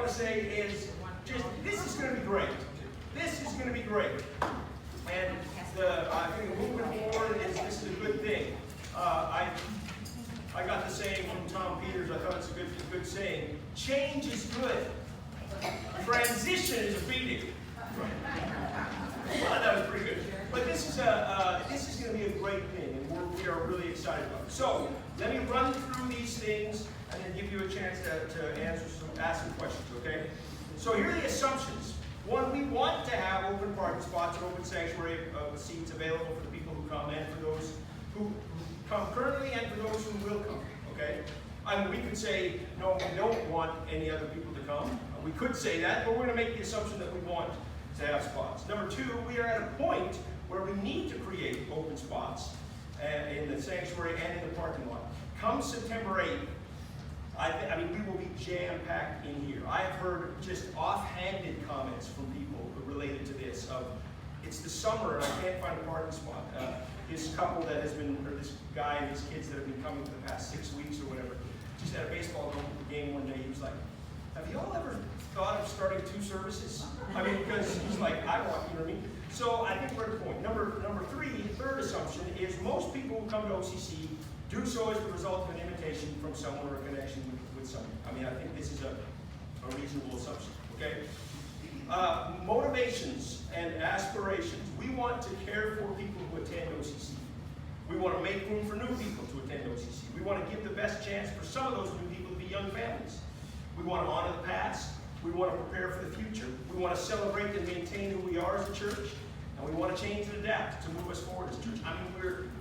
want to say is just, this is going to be great. This is going to be great. And I think moving forward, this is a good thing. I got the saying from Tom Peters. I thought it's a good saying. Change is good. Transition is a beating. Well, that was pretty good. But this is going to be a great thing, and we are really excited about it. So let me run through these things and then give you a chance to ask some questions. Okay? So here are the assumptions. One, we want to have open parking spots and open sanctuary seats available for the people who come and for those who come currently and for those who will come. Okay? I mean, we could say, no, we don't want any other people to come. We could say that, but we're going to make the assumption that we want to have spots. Number two, we are at a point where we need to create open spots in the sanctuary and in the parking lot. Come September 8th, I mean, we will be jam-packed in here. I have heard just offhanded comments from people related to this of, it's the summer and I can't find a parking spot. This couple that has been, or this guy and his kids that have been coming for the past 6 weeks or whatever, just at a baseball game one day, he was like, have you all ever thought of starting 2 services? I mean, because he's like, I want, you know what I mean? So I think we're at the point. Number three, third assumption is most people who come to OCC do so as the result of an invitation from someone or a connection with someone. I mean, I think this is a reasonable assumption, okay? Motivations and aspirations. We want to care for people who attend OCC. We want to make room for new people to attend OCC. We want to give the best chance for some of those new people to be young families. We want to honor the past. We want to prepare for the future. We want to celebrate and maintain who we are as a church. And we want to change and adapt to move us forward as a church. I mean,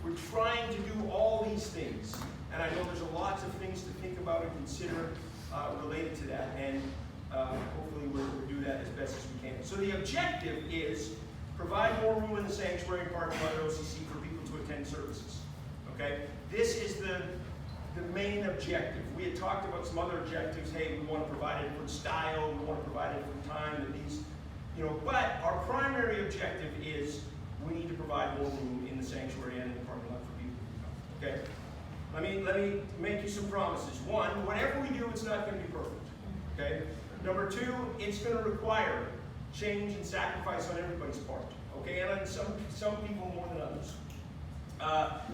we're trying to do all these things. And I know there's lots of things to think about and consider related to that. And hopefully we'll do that as best as we can. So the objective is provide more room in the sanctuary and parking lot at OCC for people to attend services. Okay? This is the main objective. We had talked about some other objectives. Hey, we want to provide it for style, we want to provide it for time, that these, you know, but our primary objective is we need to provide more room in the sanctuary and in the parking lot for people to come. Okay? Let me make you some promises. One, whatever we do, it's not going to be perfect. Okay? Number two, it's going to require change and sacrifice on everybody's part. Okay? And on some people more than others.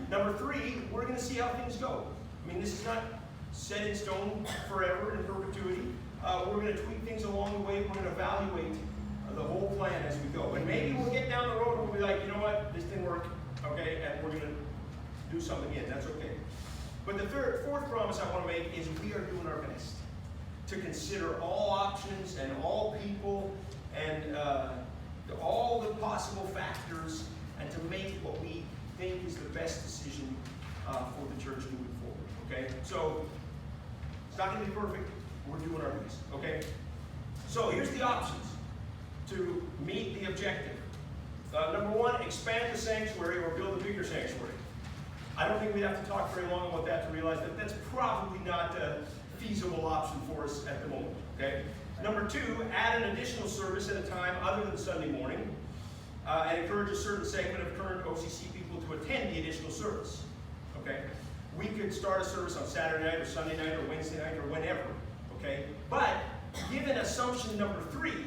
Number three, we're going to see how things go. I mean, this is not set in stone forever in perpetuity. We're going to tweak things along the way. We're going to evaluate the whole plan as we go. And maybe we'll get down the road and we'll be like, you know what, this didn't work, okay, and we're going to do something again. That's okay. But the fourth promise I want to make is we are doing our best to consider all options and all people and all the possible factors and to make what we think is the best decision for the church moving forward. Okay, so it's not going to be perfect. We're doing our best. Okay, so here's the options to meet the objective. Number one, expand the sanctuary or build a bigger sanctuary. I don't think we have to talk very long about that to realize that that's probably not a feasible option for us at the moment. Okay. Number two, add an additional service at a time other than Sunday morning, and encourage a certain segment of current OCC people to attend the additional service. Okay. We could start a service on Saturday night or Sunday night or Wednesday night or whenever, okay? But given assumption number three,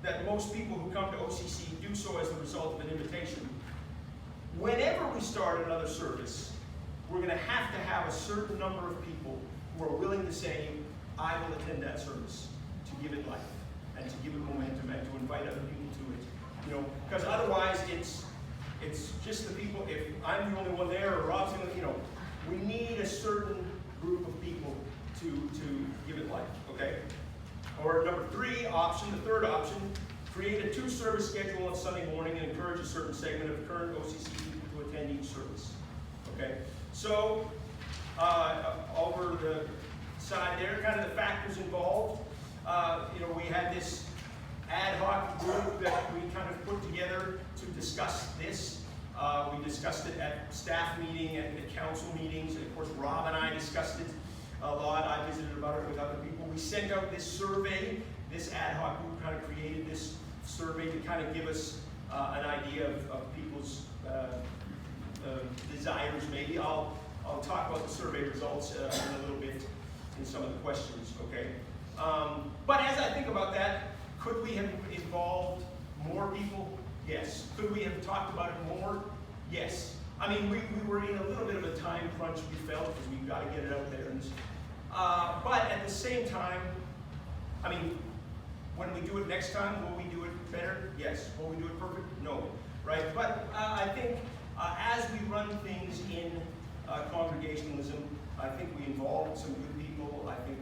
that most people who come to OCC do so as the result of an invitation, whenever we start another service, we're going to have a certain number of people who are willing to say, I will attend that service to give it life and to give it momentum and to invite other people to it. You know, because otherwise it's just the people. If I'm the only one there or Rob's the only, you know, we need a certain group of people to give it life, okay? Or number three option, the third option, create a 2-service schedule on Sunday morning and encourage a certain segment of current OCC people to attend each service, okay? So, over the side there, kind of the factors involved. You know, we had this ad hoc group that we kind of put together to discuss this. We discussed it at staff meeting and at council meetings, and of course Rob and I discussed it a lot. I visited about it with other people. We sent out this survey. This ad hoc group kind of created this survey to kind of give us an idea of people's desires maybe. I'll talk about the survey results in a little bit in some of the questions, okay? But as I think about that, could we have involved more people? Yes. Could we have talked about it more? Yes. I mean, we were in a little bit of a time crunch, we felt, because we've got to get it out there. But at the same time, I mean, when we do it next time, will we do it better? Yes. Will we do it perfect? No. Right? But I think as we run things in congregationalism, I think we involved some good people. I think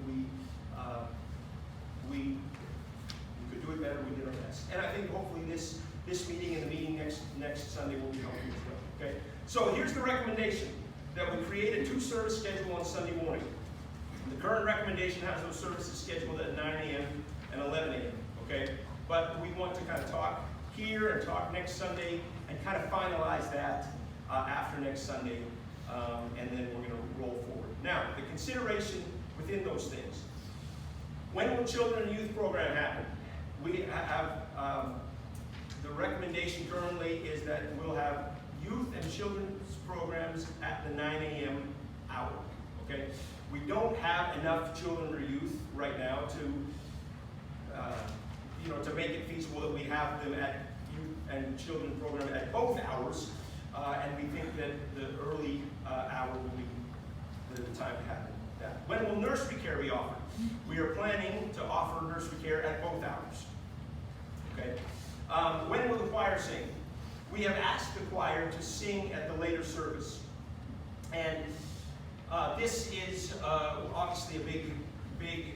we could do it better. We did our best. And I think hopefully this meeting and the meeting next Sunday will be helpful as well. Okay? So here's the recommendation, that we create a 2-service schedule on Sunday morning. The current recommendation has those services scheduled at 9 a.m. and 11 a.m. Okay? But we want to kind of talk here and talk next Sunday and kind of finalize that after next Sunday, and then we're going to roll forward. Now, the consideration within those things. When will Children and Youth program happen? We have, the recommendation currently is that we'll have youth and children's programs at the 9 a.m. hour. Okay? We don't have enough children or youth right now to make it feasible that we have them at youth and children program at both hours, and we think that the early hour will be the time to happen. When will nursery care be offered? We are planning to offer nursery care at both hours. Okay. When will the choir sing? We have asked the choir to sing at the later service, and this is obviously a big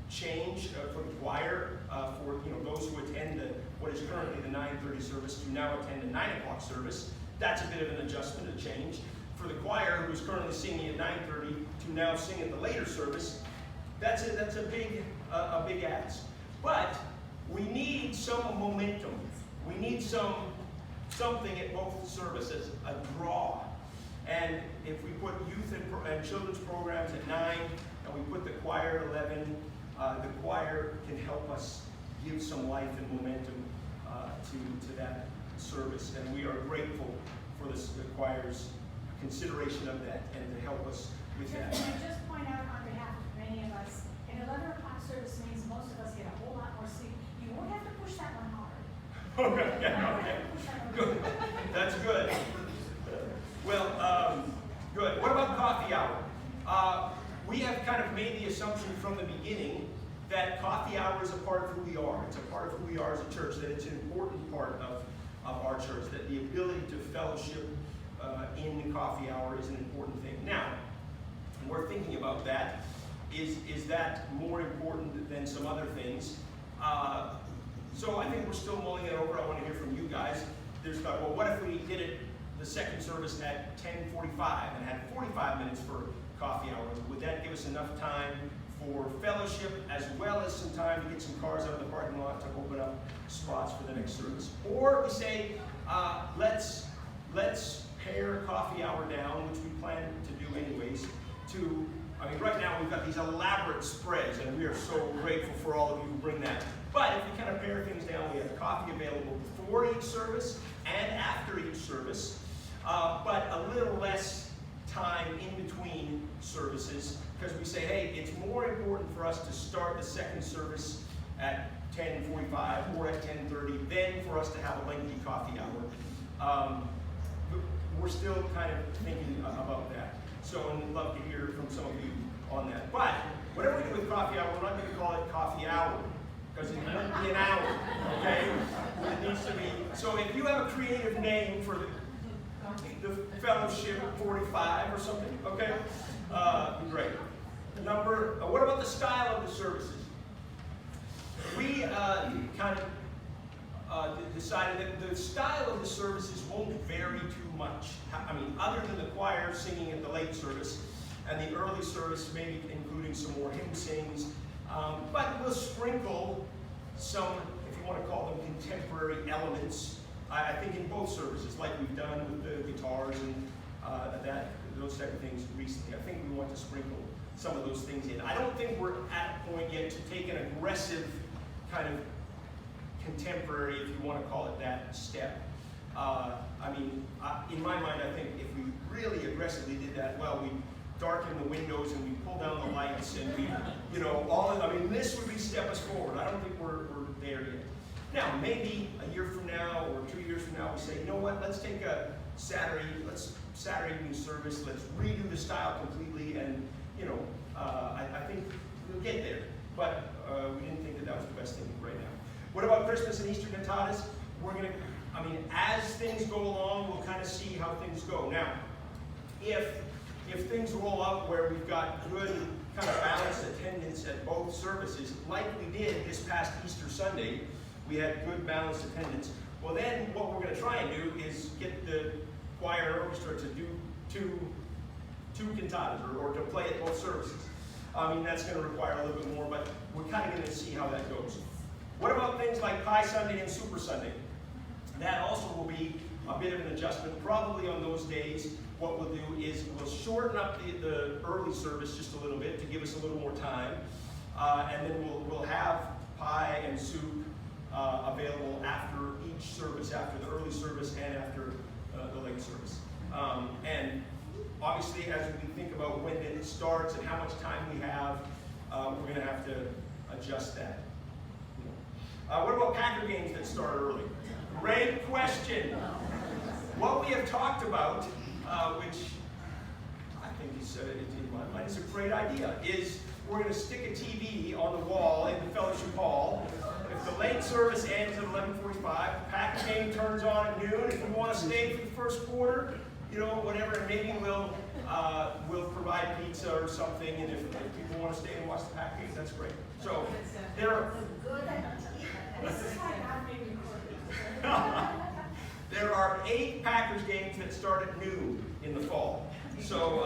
change for the choir, for those who attend what is currently the 9:30 service to now attend the 9 o'clock service. That's a bit of an adjustment, a change. For the choir, who is currently singing at 9:30 to now sing at the later service, that's a big ask. But we need some momentum. We need something at both services, a draw. And if we put youth and children's programs at 9, and we put the choir at 11, the choir can help us give some life and momentum to that service. And we are grateful for the choir's consideration of that and to help us with that. Can I just point out on behalf of many of us, an 11 o'clock service means most of us get a whole lot more sleep. You won't have to push that one hard. Okay, okay. Good. That's good. Well, good. What about coffee hour? We have kind of made the assumption from the beginning that coffee hour is a part of who we are. It's a part of who we are as a church, that it's an important part of our church, that the ability to fellowship in the coffee hour is an important thing. Now, we're thinking about that. Is that more important than some other things? So I think we're still mulling it over. I want to hear from you guys. There's thought, well, what if we did it the second service at 10:45 and had 45 minutes for coffee hour? Would that give us enough time for fellowship as well as some time to get some cars out of the parking lot to open up spots for the next service? Or we say, let's pare coffee hour down, which we plan to do anyways, to, I mean, right now we've got these elaborate spreads, and we are so grateful for all of you who bring that. But if we kind of pare things down, we have coffee available before each service and after each service, but a little less time in between services, because we say, hey, it's more important for us to start the second service at 10:45 or at 10:30 than for us to have a lengthy coffee hour. We're still kind of thinking about that. So I'd love to hear from some of you on that. But whatever we do with coffee hour, we're not going to call it coffee hour, because it won't be an hour, okay? It needs to be. So if you have a creative name for the fellowship 45 or something, okay? Great. What about the style of the services? We kind of decided that the style of the services won't vary too much. I mean, other than the choir singing at the late service and the early service, maybe including some more hymn sings, but we'll sprinkle some, if you want to call them contemporary elements, I think in both services, like we've done with the guitars and those type of things recently. I think we want to sprinkle some of those things in. I don't think we're at a point yet to take an aggressive kind of contemporary, if you want to call it that, step. I mean, in my mind, I think if we really aggressively did that, well, darken the windows and we pull down the lights and we, this would be step us forward. I don't think we're there yet. Now, maybe a year from now or 2 years from now, we say, you know what, let's take a Saturday evening service, let's redo the style completely, and, I think we'll get there. But we didn't think that was the best thing right now. What about Christmas and Easter cantatas? As things go along, we'll kind of see how things go. Now, if things roll up where we've got good kind of balanced attendance at both services, like we did this past Easter Sunday, we had good balanced attendance. Well, then what we're going to try and do is get the choir and orchestra to do two cantatas or to play at both services. That's going to require a little bit more, but we're kind of going to see how that goes. What about things like Pie Sunday and Super Sunday? That also will be a bit of an adjustment. Probably on those days, what we'll do is we'll shorten up the early service just a little bit to give us a little more time. And then we'll have pie and soup available after each service, after the early service and after the late service. And obviously, as we think about when it starts and how much time we have, we're going to have to adjust that. What about Packer games that start early? Great question. What we have talked about, which I think in my mind is a great idea, is we're going to stick a TV on the wall in the fellowship hall. If the late service ends at 11:45, Packer game turns on at noon. If we want to stay for the first quarter, whatever, and maybe we'll provide pizza or something, and if people want to stay and watch the Packer game, that's great. So there are there are 8 Packers games that start at noon in the fall. So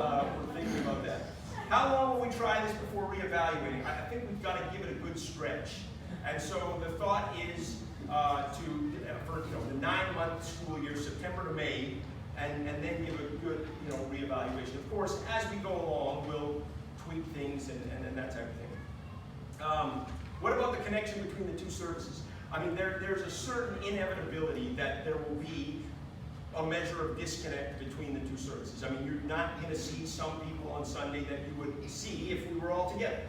we're thinking about that. How long will we try this before reevaluating? I think we've got to give it a good stretch. And so the thought is for the 9-month school year, September to May, and then give a good reevaluation. Of course, as we go along, we'll tweak things and that type of thing. What about the connection between the two services? There's a certain inevitability that there will be a measure of disconnect between the two services. You're not going to see some people on Sunday that you would see if we were all together.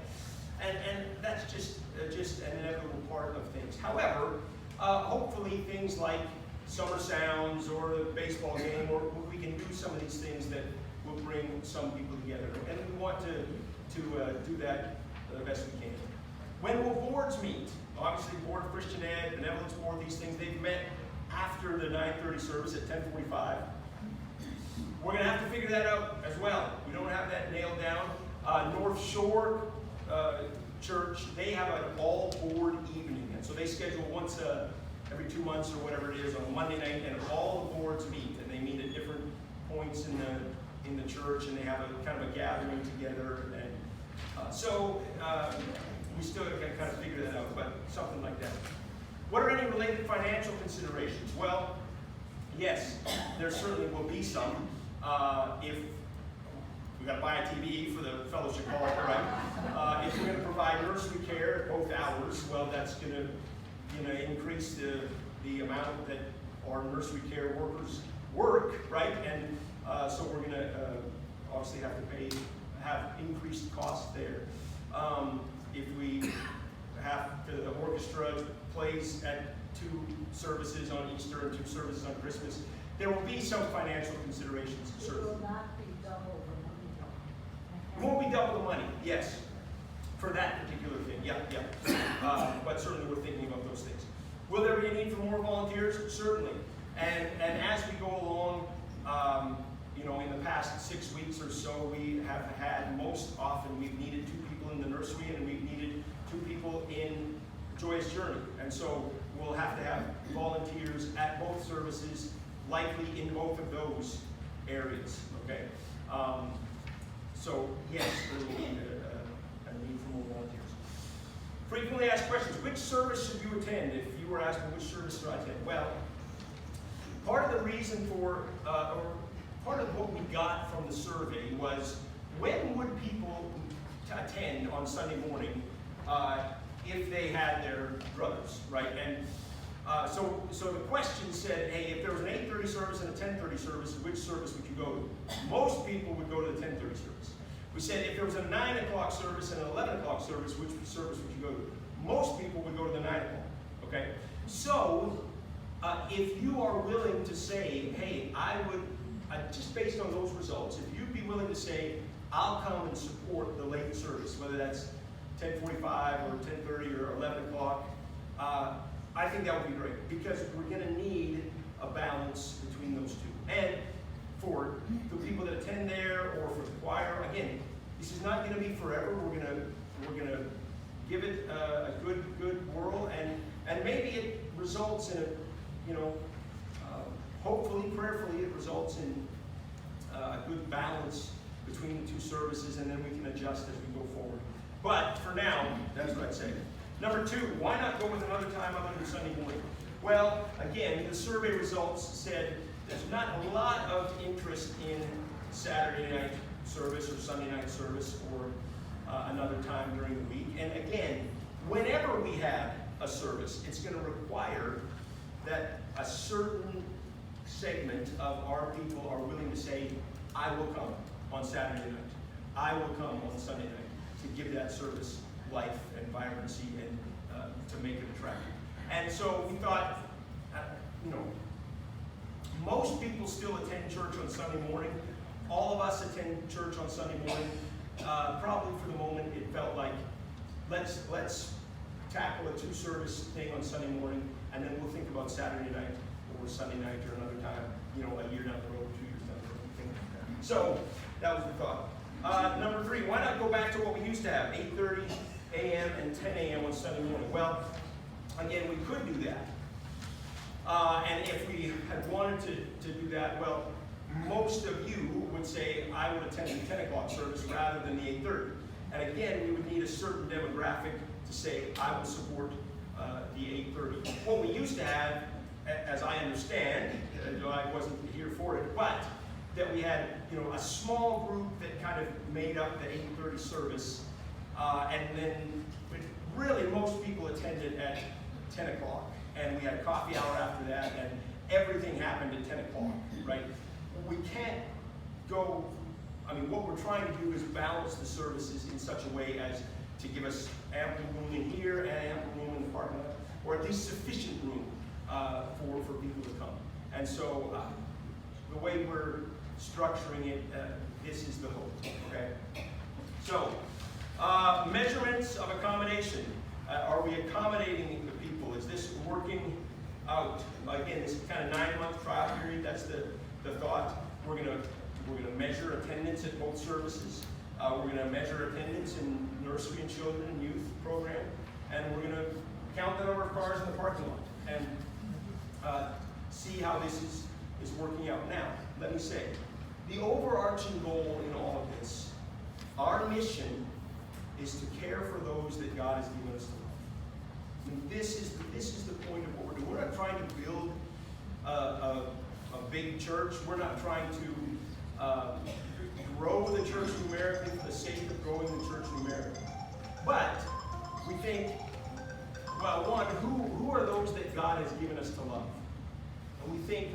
And that's just an inevitable part of things. However, hopefully things like summer sounds or the baseball game, or we can do some of these things that will bring some people together. And we want to do that the best we can. When will boards meet? Obviously, Board of Christian Ed, Benevolence Board, these things, they've met after the 9:30 service at 10:45. We're going to have to figure that out as well. We don't have that nailed down. North Shore Church, they have an all-board evening. And so they schedule once every 2 months or whatever it is on a Monday night, and all the boards meet. And they meet at different points in the church, and they have a kind of a gathering together. And we still got to kind of figure that out, but something like that. What are any related financial considerations? Well, yes, there certainly will be some. If we've got to buy a TV for the fellowship hall, right? If we're going to provide nursery care at both hours, well, that's going to increase the amount that our nursery care workers work, right? And so we're going to obviously have increased costs there. If we have the orchestra plays at 2 services on Easter and 2 services on Christmas, there will be some financial considerations. It will not be double the money. It won't be double the money, yes, for that particular thing. Yeah. But certainly we're thinking about those things. Will there be a need for more volunteers? Certainly. And as we go along, in the past 6 weeks or so, we have had, most often, we've needed 2 people in the nursery and we've needed 2 people in Joyous Journey. And so we'll have to have volunteers at both services, likely in both of those areas, okay? So yes, there will be a need for more volunteers. Frequently asked questions: which service should you attend? If you were asking which service should I attend? Well, part of the reason for, or part of what we got from the survey was, when would people attend on Sunday morning if they had their druthers, right? And so the question said, hey, if there was an 8:30 service and a 10:30 service, which service would you go to? Most people would go to the 10:30 service. We said if there was a 9 o'clock service and an 11 o'clock service, which service would you go to? Most people would go to the 9 o'clock, okay? So, if you are willing to say, hey, I would, just based on those results, if you'd be willing to say, I'll come and support the late service, whether that's 10:45 or 10:30 or 11 o'clock, I think that would be great, because we're going to need a balance between those two. And for the people that attend there, or for the choir, again, this is not going to be forever. We're going to give it a good whirl, and maybe it results in a, you know, hopefully, prayerfully, it results in a good balance between the two services, and then we can adjust as we go forward. But for now, that's what I'd say. Number 2, why not go with another time other than Sunday morning? Well, again, the survey results said there's not a lot of interest in Saturday night service or Sunday night service or another time during the week. And again, whenever we have a service, it's going to require that a certain segment of our people are willing to say, I will come on Saturday night. I will come on Sunday night to give that service life and vibrancy and to make it attractive. And so we thought, you know, most people still attend church on Sunday morning. All of us attend church on Sunday morning. Probably for the moment, it felt like let's tackle a 2-service thing on Sunday morning, and then we'll think about Saturday night or Sunday night or another time, you know, a year down the road, 2 years down the road, things like that. So that was the thought. Number 3, why not go back to what we used to have, 8:30 a.m. and 10 a.m. on Sunday morning? Well, again, we could do that. And if we had wanted to do that, well, most of you would say, I would attend the 10 o'clock service rather than the 8:30. And again, we would need a certain demographic to say, I would support the 8:30. What we used to have, as I understand, though I wasn't here for it, but that we had, you know, a small group that kind of made up the 8:30 service, and then really most people attended at 10 o'clock, and we had coffee hour after that, and everything happened at 10 o'clock, right? We can't go, I mean, what we're trying to do is balance the services in such a way as to give us ample room in here and ample room in the parking lot, or at least sufficient room for people to come. And so the way we're structuring it, this is the hope, okay? So, measurements of accommodation. Are we accommodating the people? Is this working out? Again, this is kind of 9-month trial period. That's the thought. We're gonna measure attendance at both services. We're gonna measure attendance in nursery and children and youth program, and we're gonna count the number of cars in the parking lot and see how this is working out. Now, let me say, the overarching goal in all of this, our mission is to care for those that God has given us to love. I mean, this is the point of what we're doing. We're not trying to build a big church. We're not trying to grow the church numerically for the sake of growing the church numerically. But we think, well, one, who are those that God has given us to love? And we think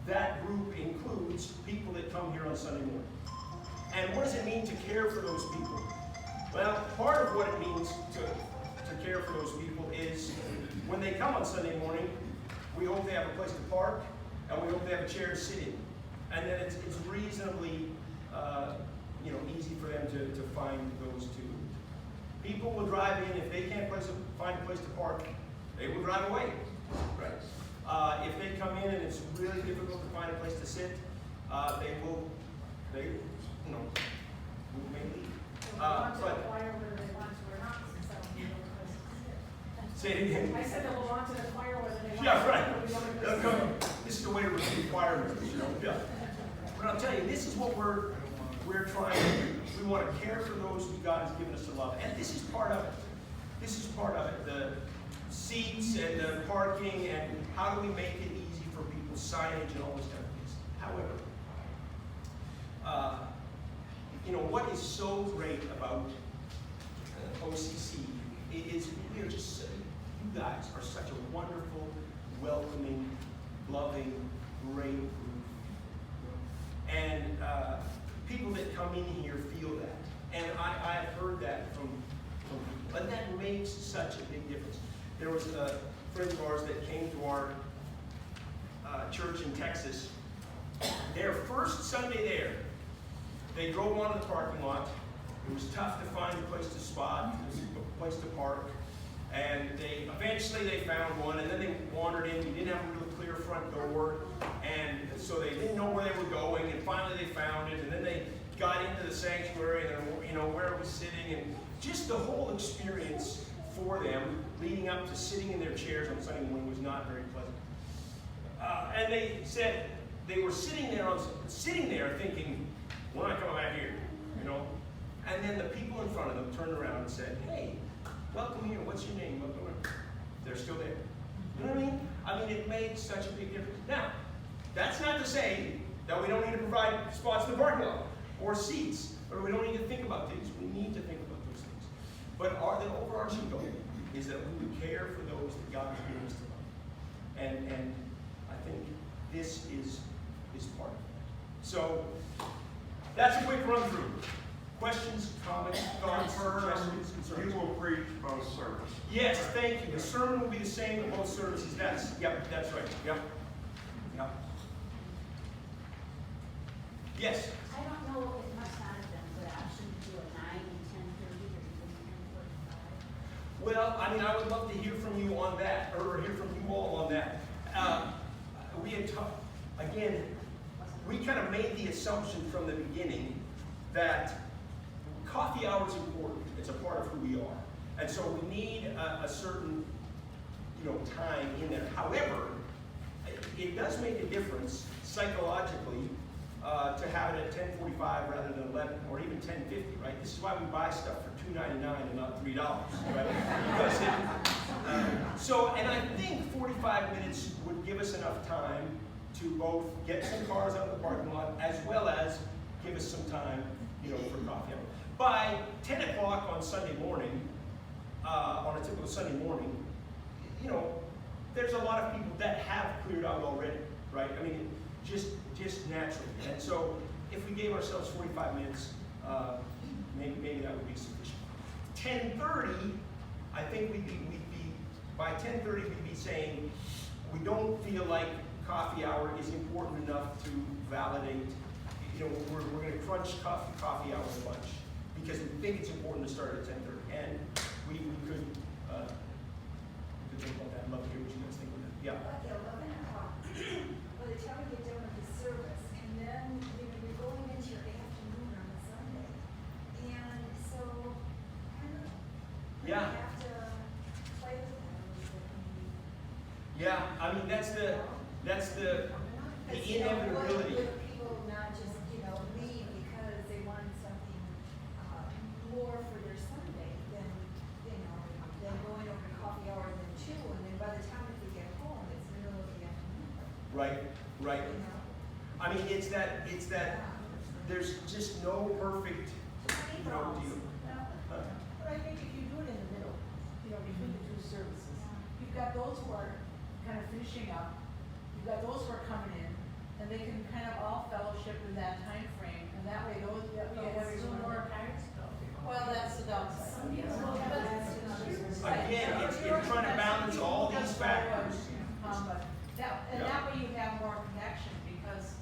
that group includes people that come here on Sunday morning. And what does it mean to care for those people? Well, part of what it means to care for those people is when they come on Sunday morning, we hope they have a place to park, and we hope they have a chair to sit in. And then it's reasonably easy for them to find those two. People will drive in. If they can't find a place to park, they will drive away. Right? If they come in and it's really difficult to find a place to sit, they may leave. Say it again. I said they'll belong to the choir whether they want. Yeah, right. This is the way to recruit choir members, Yeah. But I'll tell you, this is what we're trying to do. We want to care for those who God has given us to love, and this is part of it. This is part of it. The seats and the parking and how do we make it easy for people, signage and all those kind of things. However, what is so great about OCC is we are just, you guys are such a wonderful, welcoming, loving, great group. And people that come in here feel that. And I have heard that from people. And that makes such a big difference. There was a friend of ours that came to our church in Texas. Their first Sunday there, they drove onto the parking lot. It was tough to find a place to spot, a place to park. And eventually they found one, and then they wandered in. We didn't have a real clear front door, and so they didn't know where they were going. And finally they found it, and then they got into the sanctuary, and where are we sitting? And just the whole experience for them, leading up to sitting in their chairs on Sunday morning, was not very pleasant. And they said they were sitting there thinking, we're not coming back here, And then the people in front of them turned around and said, hey, welcome here, what's your name? Welcome here. They're still there. You know what I mean? I mean, it made such a big difference. Now, that's not to say that we don't need to provide spots in the parking lot or seats, or we don't need to think about things. We need to think about those things. But the overarching goal is that we would care for those that God has given us to love. And I think this is part of that. So, that's a quick run through. Questions, comments, thoughts, suggestions, concerns? You will preach both services. Yes, thank you. The sermon will be the same in both services. That's right. Yep. Yes? I don't know, it must not have been, but I shouldn't do a 9 and 10:30 or even 10:45. Well, I mean, I would love to hear from you on that, or hear from you all on that. We had talked, again, we kind of made the assumption from the beginning that coffee hour is important. It's a part of who we are. And so we need a certain, time in there. However, it does make a difference psychologically to have it at 10:45 rather than 11 or even 10:50, right? This is why we buy stuff for $2.99 and not $3, right? Because and I think 45 minutes would give us enough time to both get some cars out of the parking lot as well as give us some time, for coffee hour. By 10 o'clock on Sunday morning, on a typical Sunday morning, there's a lot of people that have cleared out already, right? I mean, just naturally. And so, if we gave ourselves 45 minutes, maybe that would be sufficient. 10:30, I think by 10:30 we'd be saying we don't feel like coffee hour is important enough to validate. We're going to crunch coffee hour a bunch because we think it's important to start at 10:30, and we could think about that. I'd love to hear what you guys think of that. Yeah. Like 11 o'clock, by the time we get done with the service, and then you're going into your afternoon on a Sunday, and so I don't know. Yeah. You have to play with that a little bit. Yeah. I mean, that's the inevitability. What if people not just leave because they want something more for their Sunday than going over to coffee hour than 2, and then by the time if we get home, it's the middle of the afternoon. Right. I mean, it's that there's just no perfect, deal. But I think if you do it in the middle, between the two services, you've got those who are kind of finishing up, you've got those who are coming in, and they can kind of all fellowship in that time frame, and that way those, well, that's the downside. Again, it's trying to balance all these factors. That way you have more connection, because,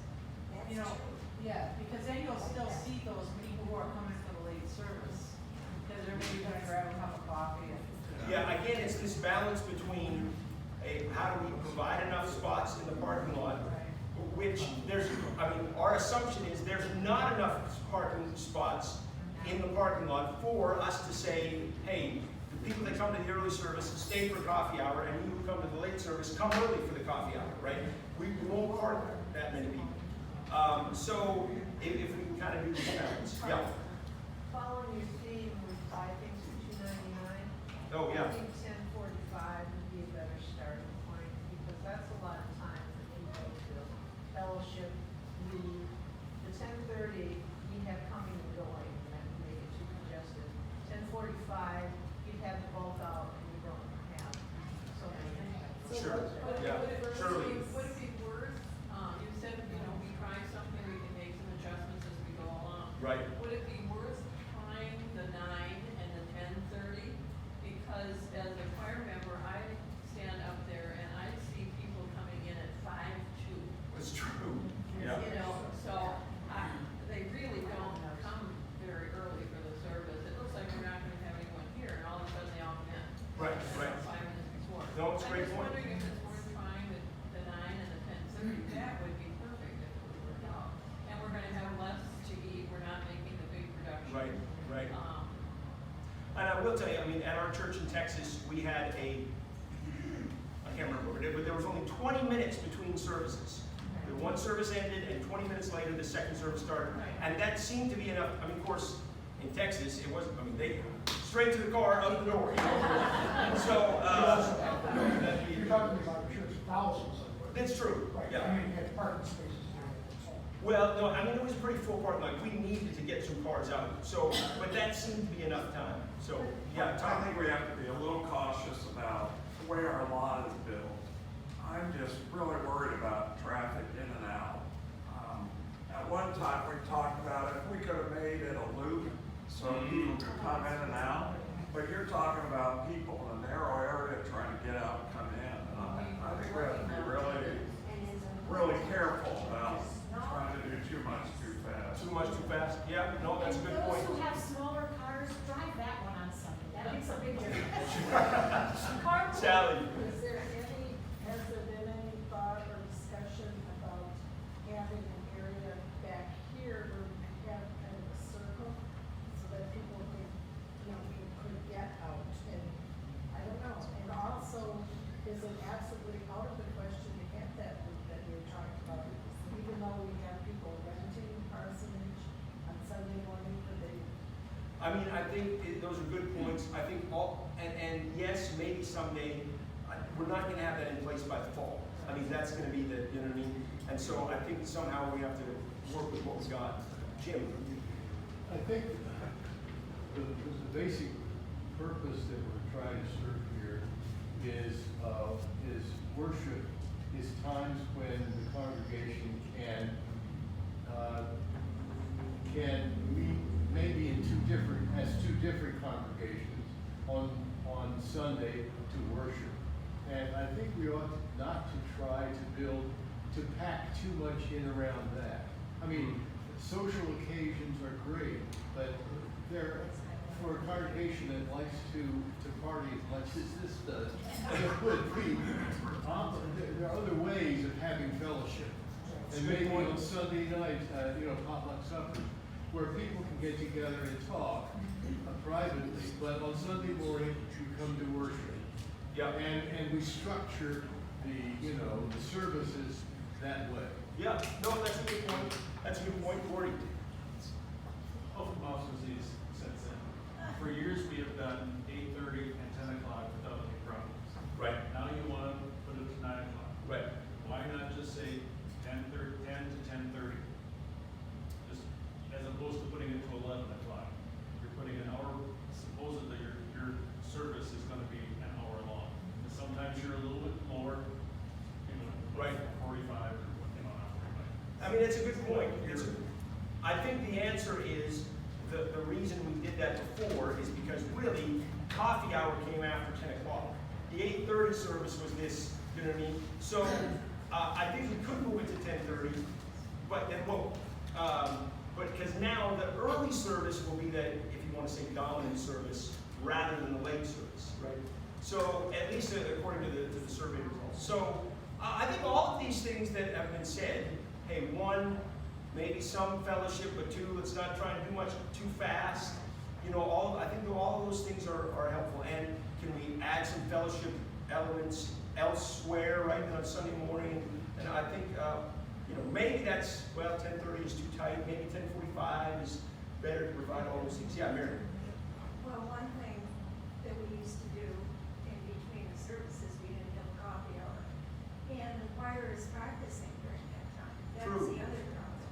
because then you'll still see those people who are coming for the late service, because they're maybe gonna grab a cup of coffee. Yeah, again, it's this balance between how do we provide enough spots in the parking lot, which our assumption is there's not enough parking spots in the parking lot for us to say, hey, the people that come to the early service stay for coffee hour, and you who come to the late service come early for the coffee hour, right? We won't park that many people. So if we can kind of do this balance, yeah. Following your theme with buy things for $2.99. Oh, yeah. I think 10:45 would be a better starting point, because that's a lot of time for people to fellowship, leave. The 10:30, you have coming and going, and that would make it too congested. 10:45, you'd have the bulk out, and you don't have so many. Sure. Yeah. Surely. Would it be worth, you said, we try something, we can make some adjustments as we go along. Right. Would it be worth trying the 9 and the 10:30? Because as a choir member, I stand up there and I see people coming in at 5:02. It's true. Yeah. You know, so they really don't come very early for the service. It looks like we're not gonna have anyone here, and all of a sudden they all come in. Right, right. 5 minutes before. No, it's a great point. I'm just wondering if it's worth trying the 9 and the 10:30. That would be perfect if it would work out. And we're gonna have less to eat. We're not making the big production. Right, right. Um, And I will tell you, I mean, at our church in Texas, we had I can't remember what it was, but there was only 20 minutes between services. The one service ended, and 20 minutes later, the second service started. And that seemed to be enough. I mean, of course, in Texas, it wasn't, I mean, they straight to the car, out the door, you know? So, You're talking about a church of thousands of them. that's true, Right, yeah. I mean, you had parking spaces there, that's all. Well, no, I mean, it was a pretty full parking lot. We needed to get some cars out. So, but that seemed to be enough time. So, yeah, I Tom. think we have to be a little cautious about the way our lot is built. I'm just really worried about traffic in and out. At one time, we talked about if we could have made it a loop so people could come in and out, but you're talking about people in a narrow area trying to get out and come in. And I think we have to be really careful about trying to do too much too fast. Too much too fast? Yeah, no, that's a good And point. those who have smaller cars, drive that one on Sunday. That makes a big difference. Carpool. Sally. Has there been any thought or discussion about having an area back here where we could have kind of a circle so that people could, could get out? And I don't know, and also, is it absolutely out of the question to have that loop that we were talking about? Even though we have people renting parsonage on Sunday morning, could they? I mean, I think those are good points. I think and yes, maybe someday, we're not gonna have that in place by the fall. I mean, that's gonna be the, you know what I mean? And so I think somehow we have to work with what we got. Jim? I think the basic purpose that we're trying to serve here is worship, is times when the congregation can meet maybe in two different congregations on Sunday to worship. And I think we ought not to try to pack too much in around that. I mean, social occasions are great, but they're, for a congregation that likes to party as much as this does, there would be, there are other ways of having fellowship. And maybe on Sunday night, potluck suppers, where people can get together and talk privately, but on Sunday morning, you come to worship. Yeah. And we structure the services that way. Yeah, no, that's a good point. That's a good point, Gordy. Open houses is since then. For years, we have done 8:30 and 10 o'clock without any problems. Right. Now you want to put it to 9 o'clock. Right. Why not just say 10 to 10:30? Just as opposed to putting it to 11 o'clock. You're putting an hour, supposedly your service is going to be an hour long. And sometimes you're a little bit lower, Right. 45 or, not 45. I mean, it's a good point. I think the answer is, the reason we did that before is because really, coffee hour came after 10 o'clock. The 8:30 service was this, you know what I mean? So, I think we could move it to 10:30, but then but because now the early service will be the, if you want to say dominant service, rather than the late service, right? So, at least according to the survey results. So, I think all of these things that have been said, hey, one, maybe some fellowship, but two, let's not try and do much too fast. I think all of those things are helpful. And can we add some fellowship elements elsewhere, right, on Sunday morning? And I think, maybe that's, 10:30 is too tight. Maybe 10:45 is better to provide all those things. Yeah, Mary. Well, one thing that we used to do in between the services, we didn't have coffee hour. And the choir is practicing during that time. That's True. the other problem.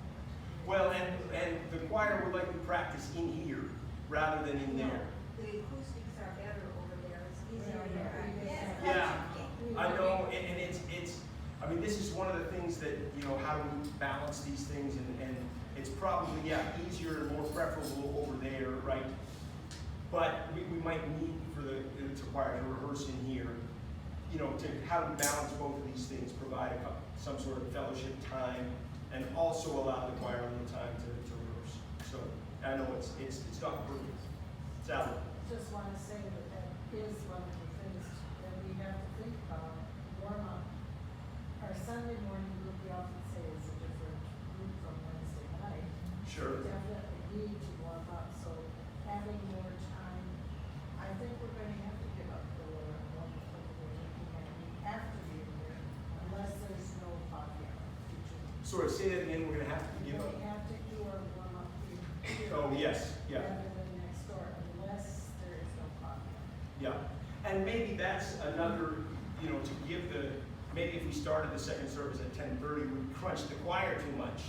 Well, and the choir would likely practice in here rather than in there. The acoustics are better over there. It's easier to practice. Yeah, I know, and it's, I mean, this is one of the things that, how do we balance these things, and it's probably, yeah, easier and more preferable over there, right? But we might need for it's required to rehearse in here, you know, to how to balance both of these things, provide some sort of fellowship time, and also allow the choir a little time to rehearse. So I know it's not perfect. Sally. Just want to say that that is one of the things that we have to think about, warm up. Our Sunday morning group, we often say, is a different group from Wednesday night. Sure. We definitely need to warm up, so having more time, I think we're gonna have to give up the wonderful we're looking at. We have to be here unless there's no coffee hour feature. Sort of say that again, we're gonna have to give up. We have to do our warm up here. Oh, yes, yeah. Rather than next door, unless there is no coffee hour. Yeah, and maybe that's another, you know, to give maybe if we started the second service at 10:30, we'd crunch the choir too much,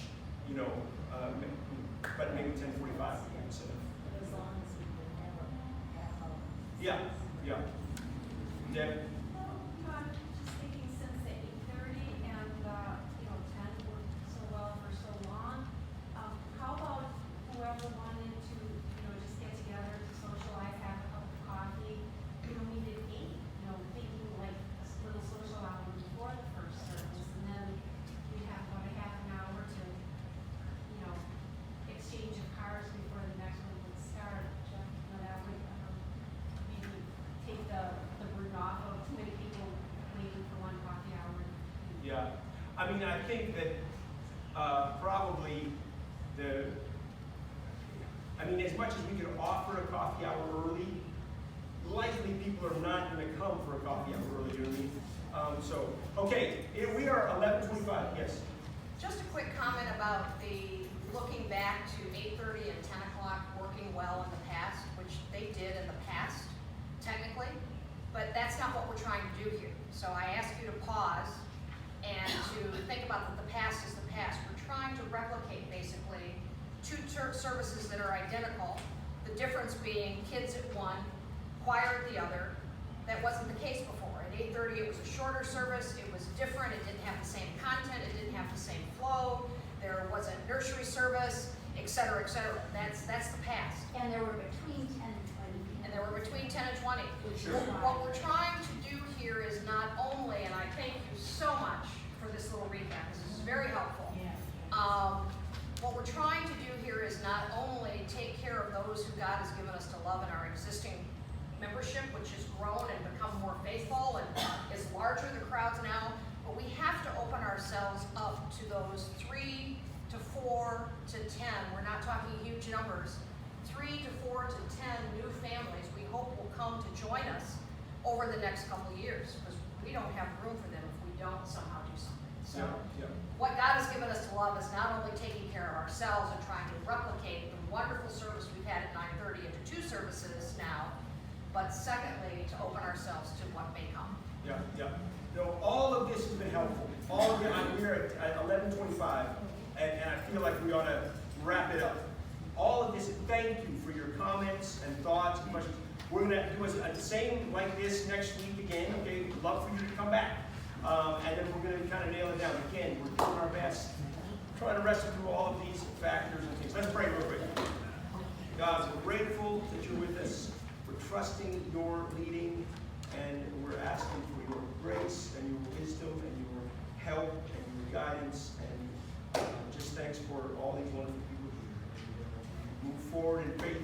you know, but maybe 10:45 instead of. But as long as we can have a half hour. Yeah, yeah. Deb? I'm just thinking since the 8:30 and, 10 worked so well for so long, how about whoever wanted to, just get together to socialize, have a cup of coffee, meet at 8, thinking like a little social hour before the first service, and then we have about a half an hour to, exchange of cards before the next one would start. That would, maybe take the burden off of too many people waiting for one coffee hour. Yeah, I mean, I think that probably as much as we could offer a coffee hour early, likely people are not going to come for a coffee hour early, you know what I mean? Okay, we are 11:25, yes. Just a quick comment about the looking back to 8:30 and 10 o'clock working well in the past, which they did in the past, technically, but that's not what we're trying to do here. So I ask you to pause and to think about that the past is the past. We're trying to replicate basically two services that are identical, the difference being kids at one, choir at the other. That wasn't the case before. At 8:30 it was a shorter service, it was different, it didn't have the same content, it didn't have the same flow, there was a nursery service, et cetera, et cetera. That's the past. And there were between 10 and 20. And there were between 10 and 20. Sure. What we're trying to do here is not only, and I thank you so much for this little recap, this is very helpful. What we're trying to do here is not only take care of those who God has given us to love in our existing membership, which has grown and become more faithful and is larger, the crowds now, but we have to open ourselves up to those 3 to 4 to 10, we're not talking huge numbers, 3 to 4 to 10 new families we hope will come to join us over the next couple of years, because we don't have room for them if we don't somehow do something. So what God has given us to love is not only taking care of ourselves and trying to replicate the wonderful service we've had at 9:30 into 2 services now, but secondly, to open ourselves to what may come. Yeah. No, all of this has been helpful. All of it, we're at 11:25, and I feel like we ought to wrap it up. All of this, thank you for your comments and thoughts and questions. We're going to do the same like this next week again, okay? We'd love for you to come back. And then we're going to kind of nail it down. Again, we're doing our best, trying to wrestle through all of these factors and things. Let's pray real quick. God, we're grateful that you're with us. We're trusting your leading, and we're asking for your grace and your wisdom and your help and your guidance. And just thanks for all these wonderful people here. And move forward in faith